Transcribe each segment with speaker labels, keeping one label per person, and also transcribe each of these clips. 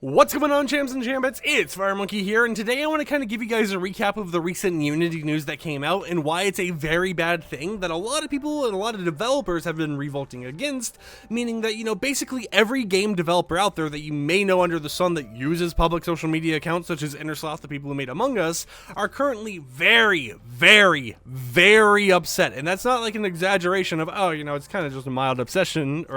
Speaker 1: What's going on, champs and chambits? It's FireMonkey here, and today I want to kind of give you guys a recap of the recent Unity news that came out and why it's a very bad thing that a lot of people and a lot of developers have been revolting against, meaning that, basically every game developer out there that you may know under the sun that uses public social media accounts such as the people who made Among Us, are currently very, very, very upset. And that's not like an exaggeration of, it's kind of just a mild obsession,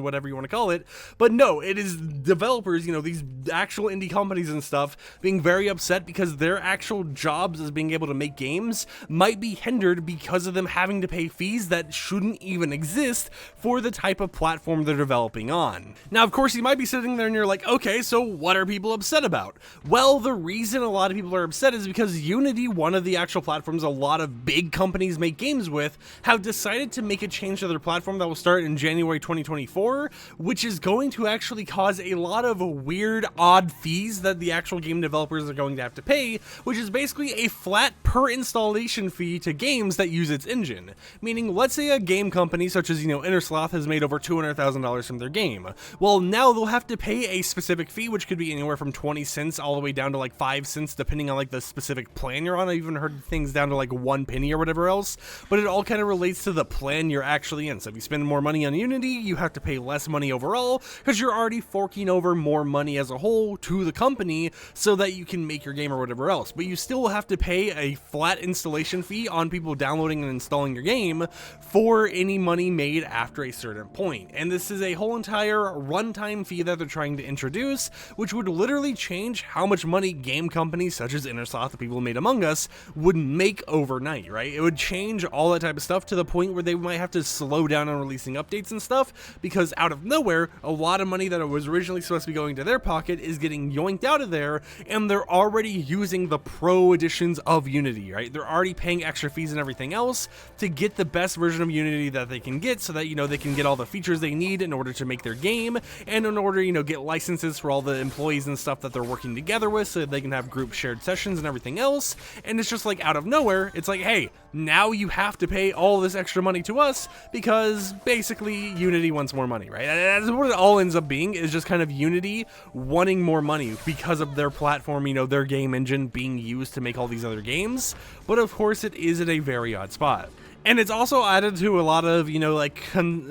Speaker 1: whatever you want to call it, but no, it is developers, these actual indie companies and stuff being very upset because their actual jobs as being able to make games might be hindered because of them having to pay fees that shouldn't even exist for the type of platform they're developing on. Now, of course, you might be sitting there and you're like, okay, so what are people upset about? Well, the reason a lot of people are upset is because Unity, one of the actual platforms a lot of big companies make games with, have decided to make a change to their platform that will start in January 2024, which is going to actually cause a lot of weird, odd fees that the actual game developers are going to have to pay, which is basically a flat per installation fee to games that use its engine. Meaning, let's say a game company such as, Innersloth has made over $200,000 from their game. Well, now they'll have to pay a specific fee, which could be anywhere from 20 cents all the way down to like 5 cents, depending on like the specific plan you're on. I've even heard things down to like 1 penny or whatever else, but it all kind of relates to the plan you're actually in. So if you spend more money on Unity, you have to pay less money overall because you're already forking over more money as a whole to the company so that you can make your game or whatever else, but you still have to pay a flat installation fee on people downloading and installing your game for any money made after a certain point. And this is a whole entire runtime fee that they're trying to introduce, which would literally change how much money game companies such as Innersloth, the people who made Among Us, would make overnight, right? It would change all that type of stuff to the point where they might have to slow down on releasing updates and stuff, because out of nowhere, a lot of money that was originally supposed to be going to their pocket is getting yoinked out of there, and they're already using the pro editions of Unity, right? They're already paying extra fees and everything else to get the best version of Unity that they can get so that, they can get all the features they need in order to make their game, and in order, get licenses for all the employees and stuff that they're working together with so that they can have group shared sessions and everything else. And it's just like out of nowhere, it's like, hey, now you have to pay all this extra money to us because basically Unity wants more money, right? And that's what it all ends up being, is just kind of Unity wanting more money because of their platform, their game engine being used to make all these other games. But of course, it is at a very odd spot. And it's also added to a lot of,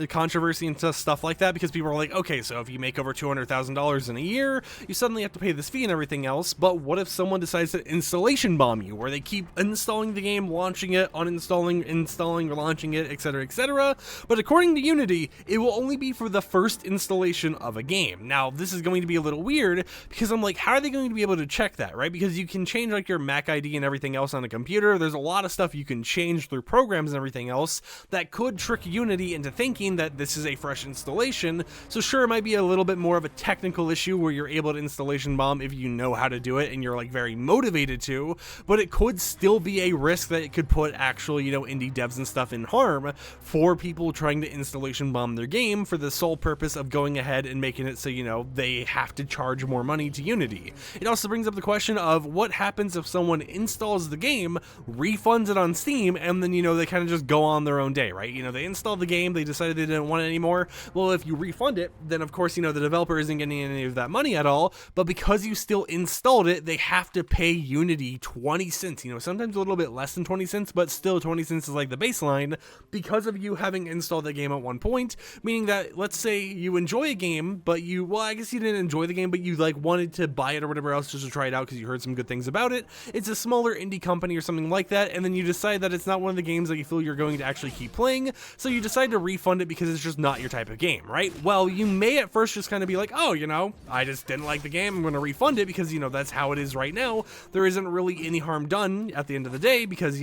Speaker 1: controversy and stuff like that, because people are like, okay, so if you make over $200,000 in a year, you suddenly have to pay this fee and everything else, but what if someone decides to installation bomb you, where they keep installing the game, launching it, uninstalling, installing, launching it, etc., etc., but according to Unity, it will only be for the first installation of a game. Now, this is going to be a little weird, because I'm like, how are they going to be able to check that, right? Because you can change, like, your Mac ID and everything else on a computer. There's a lot of stuff you can change through programs and everything else that could trick Unity into thinking that this is a fresh installation. So sure, it might be a little bit more of a technical issue where you're able to installation bomb if you know how to do it and you're like very motivated to, but it could still be a risk that it could put actual, indie devs and stuff in harm for people trying to installation bomb their game for the sole purpose of going ahead and making it so, they have to charge more money to Unity. It also brings up the question of what happens if someone installs the game, refunds it on Steam, and then, they kind of just go on their own day, right? They installed the game, they decided they didn't want it anymore. Well, if you refund it, then of course, the developer isn't getting any of that money at all, but because you still installed it, they have to pay Unity 20 cents, sometimes a little bit less than 20 cents, but still 20 cents is like the baseline because of you having installed the game at one point, meaning that, let's say you enjoy a game, but I guess you didn't enjoy the game, but you like wanted to buy it or whatever else just to try it out because you heard some good things about it. It's a smaller indie company or something like that, and then you decide that it's not one of the games that you feel you're going to actually keep playing, so you decide to refund it because it's just not your type of game, right? Well, you may at first just kind of be like, oh, I just didn't like the game, I'm going to refund it because, that's how it is right now. There isn't really any harm done at the end of the day because,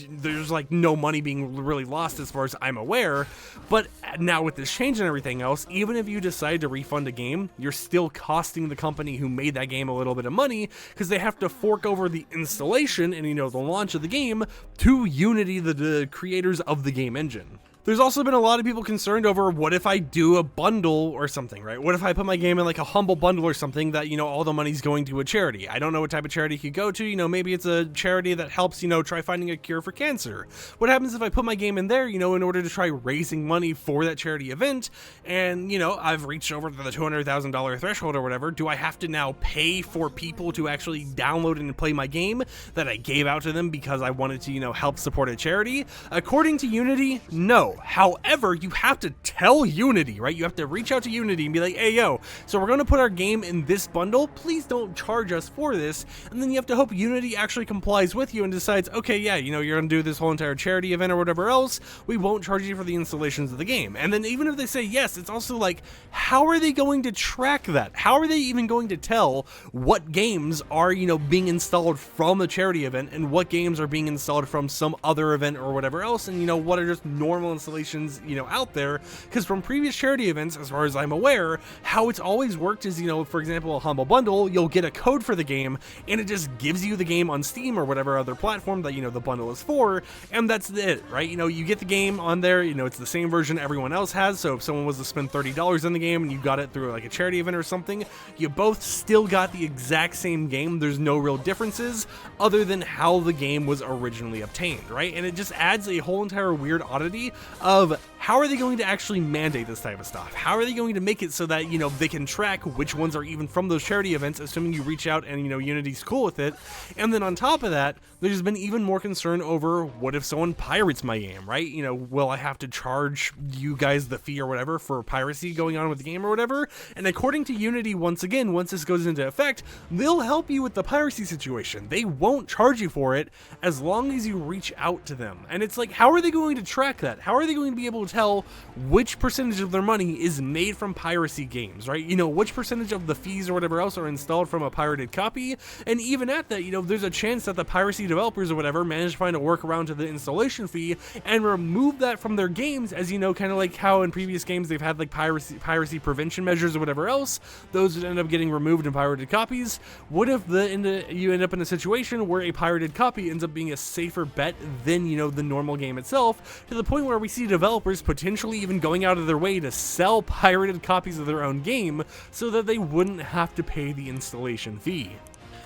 Speaker 1: there's like no money being really lost as far as I'm aware. But now with this change and everything else, even if you decide to refund a game, you're still costing the company who made that game a little bit of money because they have to fork over the installation and, the launch of the game to Unity, the creators of the game engine. There's also been a lot of people concerned over what if I do a bundle or something, right? What if I put my game in like a humble bundle or something that, all the money's going to a charity? I don't know what type of charity it could go to, maybe it's a charity that helps, try finding a cure for cancer. What happens if I put my game in there, in order to try raising money for that charity event, and, I've reached over the $200,000 threshold or whatever? Do I have to now pay for people to actually download and play my game that I gave out to them because I wanted to, help support a charity? According to Unity, no. However, you have to tell Unity, right? You have to reach out to Unity and be like, hey, yo, so we're going to put our game in this bundle. Please don't charge us for this. And then you have to hope Unity actually complies with you and decides, okay, yeah, you're going to do this whole entire charity event or whatever else. We won't charge you for the installations of the game. And then even if they say yes, it's also like, how are they going to track that? How are they even going to tell what games are, being installed from a charity event and what games are being installed from some other event or whatever else? And, what are just normal installations, out there? Because from previous charity events, as far as I'm aware, how it's always worked is, for example, a humble bundle, you'll get a code for the game and it just gives you the game on Steam or whatever other platform that, the bundle is for. And that's it, right? You get the game on there, it's the same version everyone else has. So if someone was to spend $30 in the game and you got it through like a charity event or something, you both still got the exact same game. There's no real differences other than how the game was originally obtained, right? And it just adds a whole entire weird oddity of how are they going to actually mandate this type of stuff? How are they going to make it so that, they can track which ones are even from those charity events, assuming you reach out and, Unity's cool with it. And then on top of that, there's been even more concern over what if someone pirates my game, right? Will I have to charge you guys the fee or whatever for piracy going on with the game or whatever? And according to Unity, once again, once this goes into effect, they'll help you with the piracy situation. They won't charge you for it as long as you reach out to them. And it's like, how are they going to track that? How are they going to be able to tell which percentage of their money is made from piracy games, right? Which percentage of the fees or whatever else are installed from a pirated copy? And even at that, there's a chance that the piracy developers or whatever manage to find a workaround to the installation fee and remove that from their games, as kind of like how in previous games they've had like piracy prevention measures or whatever else. Those would end up getting removed in pirated copies. What if you end up in a situation where a pirated copy ends up being a safer bet than the normal game itself, to the point where we see developers potentially even going out of their way to sell pirated copies of their own game so that they wouldn't have to pay the installation fee.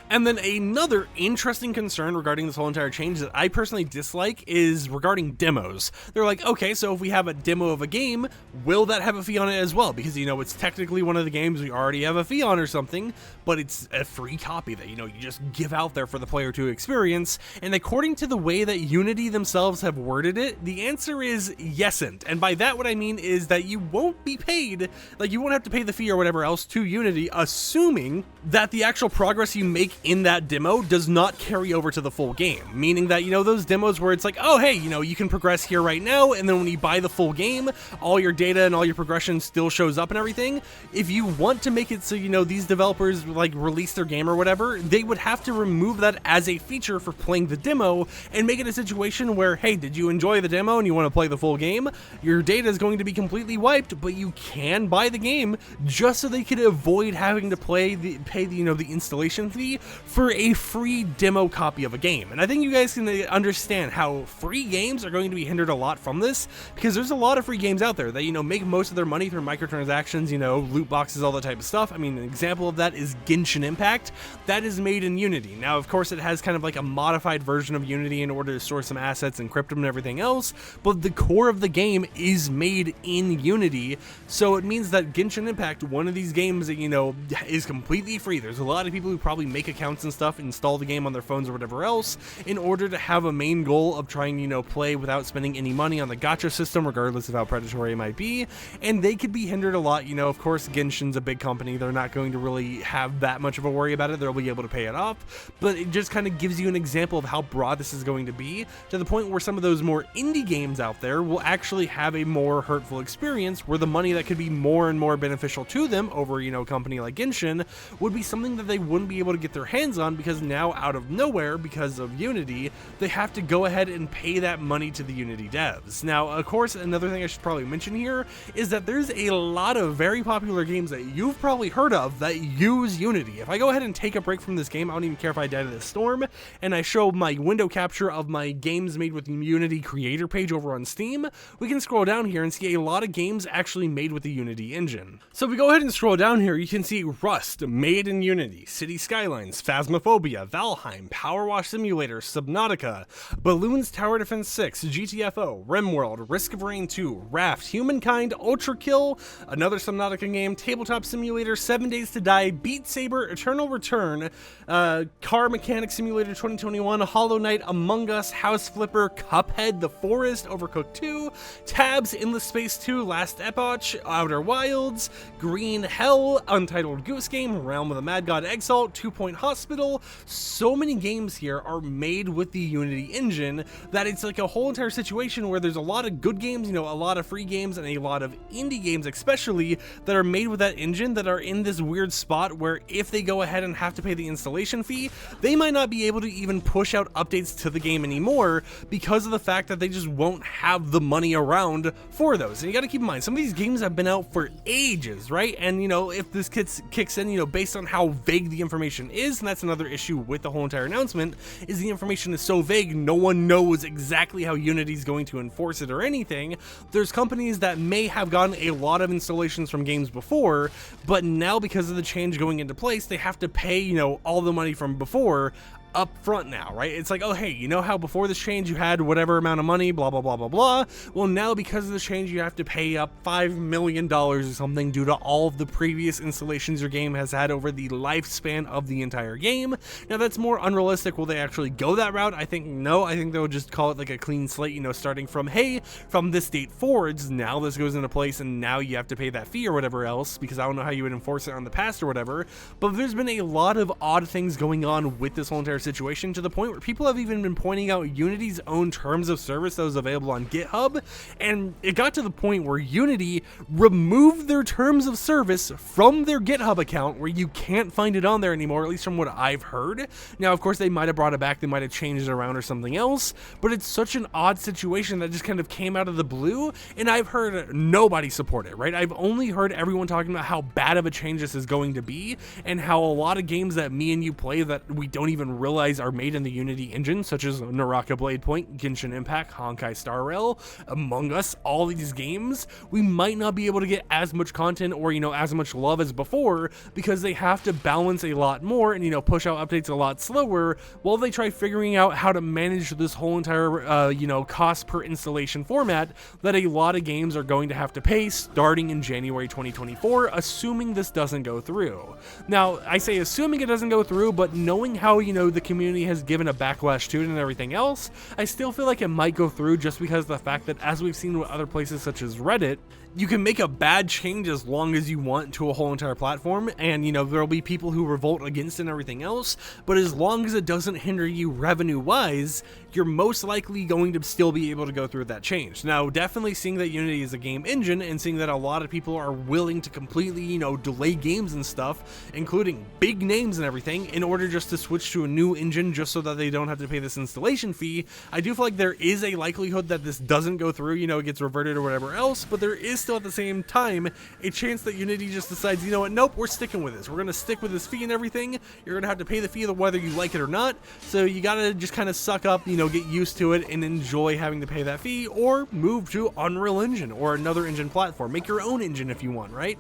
Speaker 1: And then another interesting concern regarding this whole entire change that I personally dislike is regarding demos. They're like, okay, so if we have a demo of a game, will that have a fee on it as well? Because, it's technically one of the games we already have a fee on or something, but it's a free copy that, you just give out there for the player to experience. And according to the way that Unity themselves have worded it, the answer is yesn't. And by that, what I mean is that you won't be paid, like you won't have to pay the fee or whatever else to Unity, assuming that the actual progress you make in that demo does not carry over to the full game. Meaning that, those demos where it's like, oh, hey, you can progress here right now, and then when you buy the full game, all your data and all your progression still shows up and everything. If you want to make it so, these developers like release their game or whatever, they would have to remove that as a feature for playing the demo and make it a situation where, hey, did you enjoy the demo and you want to play the full game? Your data is going to be completely wiped, but you can buy the game just so they could avoid having to pay the installation fee for a free demo copy of a game. And I think you guys can understand how free games are going to be hindered a lot from this, because there's a lot of free games out there that, make most of their money through microtransactions, loot boxes, all that type of stuff. I mean, an example of that is Genshin Impact. That is made in Unity. Now, of course, it has kind of like a modified version of Unity in order to store some assets, encrypt them and everything else, but the core of the game is made in Unity. So it means that Genshin Impact, one of these games that, is completely free. There's a lot of people who probably make accounts and stuff, install the game on their phones or whatever else, in order to have a main goal of trying, play without spending any money on the gacha system, regardless of how predatory it might be. And they could be hindered a lot. Of course, Genshin's a big company. They're not going to really have that much of a worry about it. They'll be able to pay it off. But it just kind of gives you an example of how broad this is going to be, to the point where some of those more indie games out there will actually have a more hurtful experience, where the money that could be more and more beneficial to them over, a company like Genshin would be something that they wouldn't be able to get their their hands on, because now out of nowhere, because of Unity, they have to go ahead and pay that money to the Unity devs. Now, of course, another thing I should probably mention here is that there's a lot of very popular games that you've probably heard of that use Unity. If I go ahead and take a break from this game, I don't even care if I die to this storm, and I show my window capture of my games made with the Unity creator page over on Steam, we can scroll down here and see a lot of games actually made with the Unity engine. So if we go ahead and scroll down here, you can see Rust, made in Unity, City Skylines, Phasmophobia, Valheim, Power Wash Simulator, Subnautica, Balloons Tower Defense 6, GTFO, RimWorld, Risk of Rain 2, Raft, Humankind, Ultra Kill, another Subnautica game, Tabletop Simulator, 7 Days to Die, Beat Saber, Eternal Return, Car Mechanic Simulator 2021, Hollow Knight, Among Us, House Flipper, Cuphead, The Forest, Overcooked 2, Tabs, Endless Space 2, Last Epoch, Outer Wilds, Green Hell, Untitled Goose Game, Realm of the Mad God Exalt, 2 Point Hospital. So many games here are made with the Unity engine that it's like a whole entire situation where there's a lot of good games, you know, a lot of free games, and a lot of indie games especially that are made with that engine that are in this weird spot where if they go ahead and have to pay the installation fee, they might not be able to even push out updates to the game anymore because of the fact that they just won't have the money around for those. And you got to keep in mind, some of these games have been out for ages, right? And you know, if this kicks in, you know, based on how vague the information is, and that's another issue with the whole entire announcement, is the information is so vague, no one knows exactly how Unity's going to enforce it or anything. There's companies that may have gotten a lot of installations from games before, but now because of the change going into place, they have to pay, you know, all the money from before up front now, right? It's like, oh hey, you know how before this change you had whatever amount of money, blah blah blah blah blah. Well, now because of the change you have to pay up $5 million or something due to all of the previous installations your game has had over the lifespan of the entire game. Now that's more unrealistic. Will they actually go that route? I think no. I think they'll just call it like a clean slate, you know, starting from, hey, from this date forwards, now this goes into place and now you have to pay that fee or whatever else, because I don't know how you would enforce it on the past or whatever. But there's been a lot of odd things going on with this whole entire situation, to the point where people have even been pointing out Unity's own terms of service that was available on GitHub, and it got to the point where Unity removed their terms of service from their GitHub account, where you can't find it on there anymore, at least from what I've heard. Now, of course, they might have brought it back, they might have changed it around or something else, but it's such an odd situation that just kind of came out of the blue, and I've heard nobody support it, right? I've only heard everyone talking about how bad of a change this is going to be, and how a lot of games that me and you play that we don't even realize are made in the Unity engine, such as Naraka Blade Point, Genshin Impact, Honkai Star Rail, Among Us, all these games, we might not be able to get as much content or, you know, as much love as before, because they have to balance a lot more and, you know, push out updates a lot slower while they try figuring out how to manage this whole entire, you know, cost per installation format that a lot of games are going to have to pay starting in January 2024, assuming this doesn't go through. Now, I say assuming it doesn't go through, but knowing how, you know, the community has given a backlash to it and everything else, I still feel like it might go through, just because of the fact that, as we've seen with other places such as Reddit, you can make a bad change as long as you want to a whole entire platform, and, you know, there'll be people who revolt against it and everything else, but as long as it doesn't hinder you revenue wise, you're most likely going to still be able to go through that change. Now, definitely seeing that Unity is a game engine, and seeing that a lot of people are willing to completely, you know, delay games and stuff, including big names and everything, in order just to switch to a new engine just so that they don't have to pay this installation fee, I do feel like there is a likelihood that this doesn't go through, you know, it gets reverted or whatever else, but there is still at the same time a chance that Unity just decides, you know what, nope, we're sticking with this. We're going to stick with this fee and everything. You're going to have to pay the fee whether you like it or not. So you got to just kind of suck up, you know, get used to it and enjoy having to pay that fee, or move to Unreal Engine or another engine platform. Make your own engine if you want, right?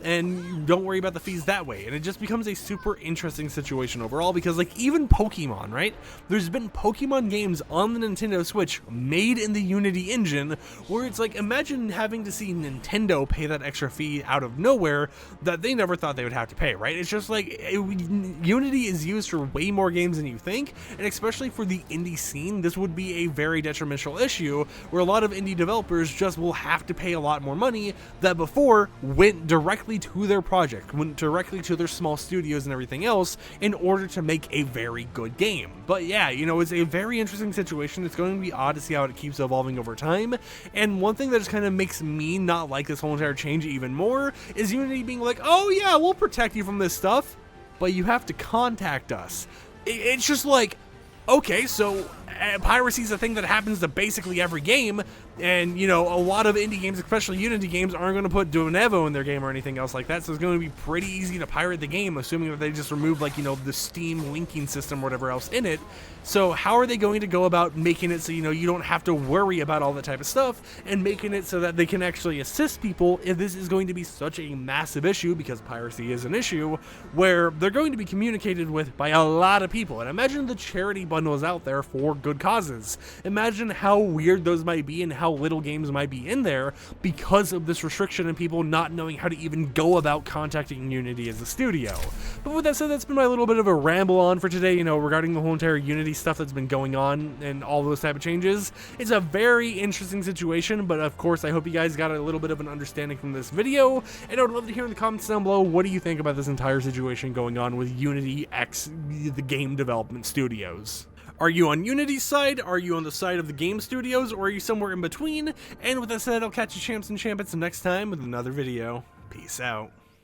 Speaker 1: And you don't worry about the fees that way. And it just becomes a super interesting situation overall, because like even Pokemon, right? There's been Pokemon games on the Nintendo Switch made in the Unity engine, where it's like, imagine having to see Nintendo pay that extra fee out of nowhere that they never thought they would have to pay, right? It's just like, Unity is used for way more games than you think, and especially for the indie scene, this would be a very detrimental issue, where a lot of indie developers just will have to pay a lot more money that before went directly to their project, went directly to their small studios and everything else in order to make a very good game. But yeah, you know, it's a very interesting situation. It's going to be odd to see how it keeps evolving over time. And one thing that just kind of makes me not like this whole entire change even more is Unity being like, oh yeah, we'll protect you from this stuff. but you have to contact us. It's just like, okay, so piracy is a thing that happens to basically every game, and you know, a lot of indie games, especially Unity games, aren't going to put Duonevo in their game or anything else like that, so it's going to be pretty easy to pirate the game, assuming that they just remove, like, you know, the Steam linking system or whatever else in it. So how are they going to go about making it so, you know, you don't have to worry about all that type of stuff, and making it so that they can actually assist people if this is going to be such a massive issue, because piracy is an issue where they're going to be communicated with by a lot of people. And imagine the charity bundles out there for good causes. Imagine how weird those might be and how little games might be in there because of this restriction and people not knowing how to even go about contacting Unity as a studio. But with that said, that's been my little bit of a ramble on for today, you know, regarding the whole entire Unity stuff that's been going on and all those type of changes. It's a very interesting situation, but of course I hope you guys got a little bit of an understanding from this video, and I would love to hear in the comments down below, what do you think about this entire situation going on with Unity X, the game development studios? Are you on Unity's side? Are you on the side of the game studios? Or are you somewhere in between? And with that said, I'll catch you champs and champets next time with another video. Peace out.